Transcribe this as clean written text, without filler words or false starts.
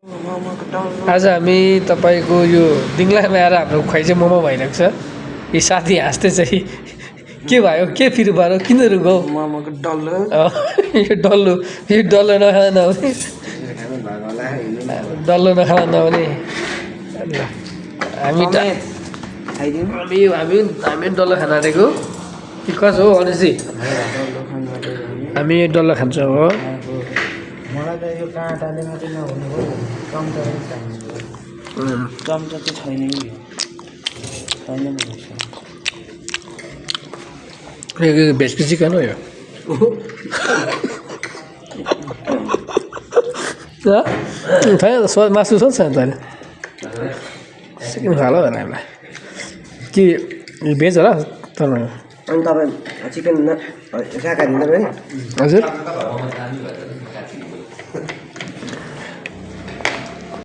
आज हामी तपाईँको यो दिङलामा आएर हाम्रो खुवाइ चाहिँ मोमो भइरहेको छ। यी साथी हाँस्दै चाहिँ के भयो के फिर भयो किन रुगाउ मोमोको डल्लो यो डल्लो नखाँदा नहुने डल्लो नखाँदा नहुने हामी हामी डल्लो खान आँटेको कि कसो हो अनिसी हामी डल्लो खान्छौँ हो। मलाई त यो काँटाले मात्रै नहुने हो चम्चा चम्चा चाहिँ छैन कि छैन भेजको चिकन हो यो छैन त स्वाद मासु छ नि छैन चिकन खाला होला हामीलाई कि भेज होला अनि तपाईँको तपाईँ चिकन शाकाहारी तपाईँ हजुर